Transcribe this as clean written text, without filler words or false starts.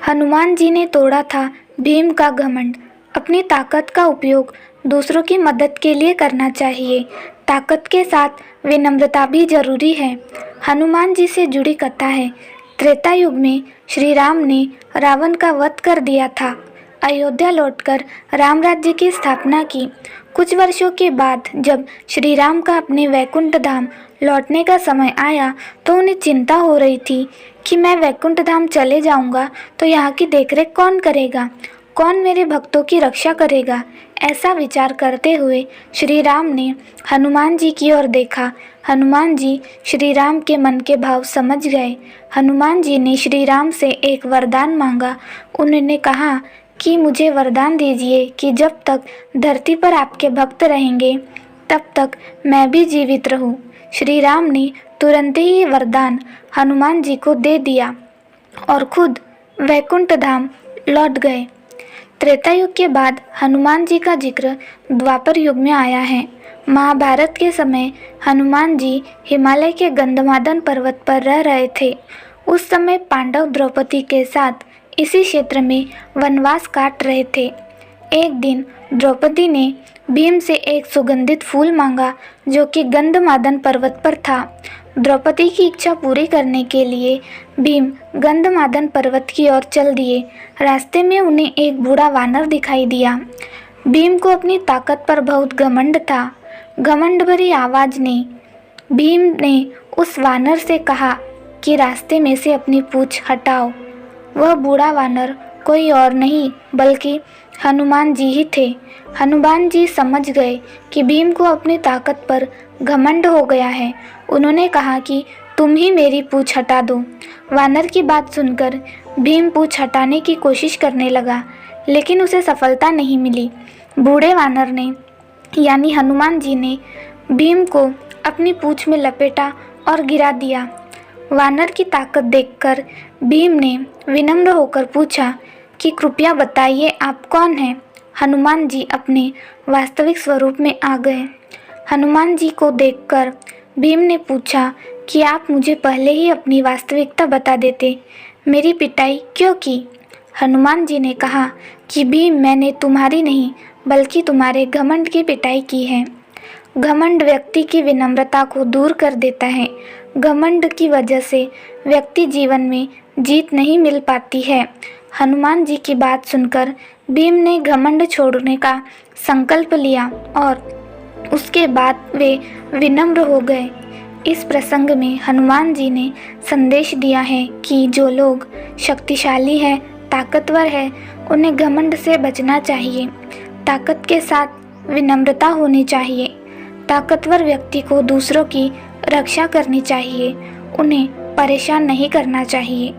हनुमान जी ने तोड़ा था भीम का घमंड। अपनी ताकत का उपयोग दूसरों की मदद के लिए करना चाहिए। ताकत के साथ विनम्रता भी जरूरी है। हनुमान जी से जुड़ी कथा है। त्रेता युग में श्री राम ने रावण का वध कर दिया था। अयोध्या लौटकर राम राज्य की स्थापना की। कुछ वर्षों के बाद जब श्री राम का अपने वैकुंठ धाम लौटने का समय आया तो उन्हें चिंता हो रही थी कि मैं वैकुंठ धाम चले जाऊंगा तो यहाँ की देखरेख कौन करेगा, कौन मेरे भक्तों की रक्षा करेगा। ऐसा विचार करते हुए श्री राम ने हनुमान जी की ओर देखा। हनुमान जी श्री राम के मन के भाव समझ गए। हनुमान जी ने श्री राम से एक वरदान मांगा। उन्होंने कहा कि मुझे वरदान दीजिए कि जब तक धरती पर आपके भक्त रहेंगे तब तक मैं भी जीवित रहूं। श्री राम ने तुरंत ही ये वरदान हनुमान जी को दे दिया और खुद वैकुंठ धाम लौट गए। त्रेता युग के बाद हनुमान जी का जिक्र द्वापर युग में आया है। महाभारत के समय हनुमान जी हिमालय के गंधमादन पर्वत पर रह रहे थे। उस समय पांडव द्रौपदी के साथ इसी क्षेत्र में वनवास काट रहे थे। एक दिन द्रौपदी ने भीम से एक सुगंधित फूल मांगा जो कि गंधमादन पर्वत पर था। द्रौपदी की इच्छा पूरी करने के लिए भीम गंधमादन पर्वत की ओर चल दिए। रास्ते में उन्हें एक बूढ़ा वानर दिखाई दिया। भीम को अपनी ताकत पर बहुत घमंड था। घमंड भरी आवाज ने भीम ने उस वानर से कहा कि रास्ते में से अपनी पूंछ हटाओ। वह बूढ़ा वानर कोई और नहीं बल्कि हनुमान जी ही थे। हनुमान जी समझ गए कि भीम को अपनी ताकत पर घमंड हो गया है। उन्होंने कहा कि तुम ही मेरी पूंछ हटा दो। वानर की बात सुनकर भीम पूंछ हटाने की कोशिश करने लगा, लेकिन उसे सफलता नहीं मिली। बूढ़े वानर ने यानी हनुमान जी ने भीम को अपनी पूंछ में लपेटा और गिरा दिया। वानर की ताकत देखकर भीम ने विनम्र होकर पूछा कि कृपया बताइए आप कौन हैं। हनुमान जी अपने वास्तविक स्वरूप में आ गए। हनुमान जी को देखकर भीम ने पूछा कि आप मुझे पहले ही अपनी वास्तविकता बता देते, मेरी पिटाई क्यों की। हनुमान जी ने कहा कि भीम मैंने तुम्हारी नहीं बल्कि तुम्हारे घमंड की पिटाई की है। घमंड व्यक्ति की विनम्रता को दूर कर देता है। घमंड की वजह से व्यक्ति जीवन में जीत नहीं मिल पाती है। हनुमान जी की बात सुनकर भीम ने घमंड छोड़ने का संकल्प लिया और उसके बाद वे विनम्र हो गए। इस प्रसंग में हनुमान जी ने संदेश दिया है कि जो लोग शक्तिशाली हैं, ताकतवर है, उन्हें घमंड से बचना चाहिए। ताकत के साथ विनम्रता होनी चाहिए। ताकतवर व्यक्ति को दूसरों की रक्षा करनी चाहिए, उन्हें परेशान नहीं करना चाहिए।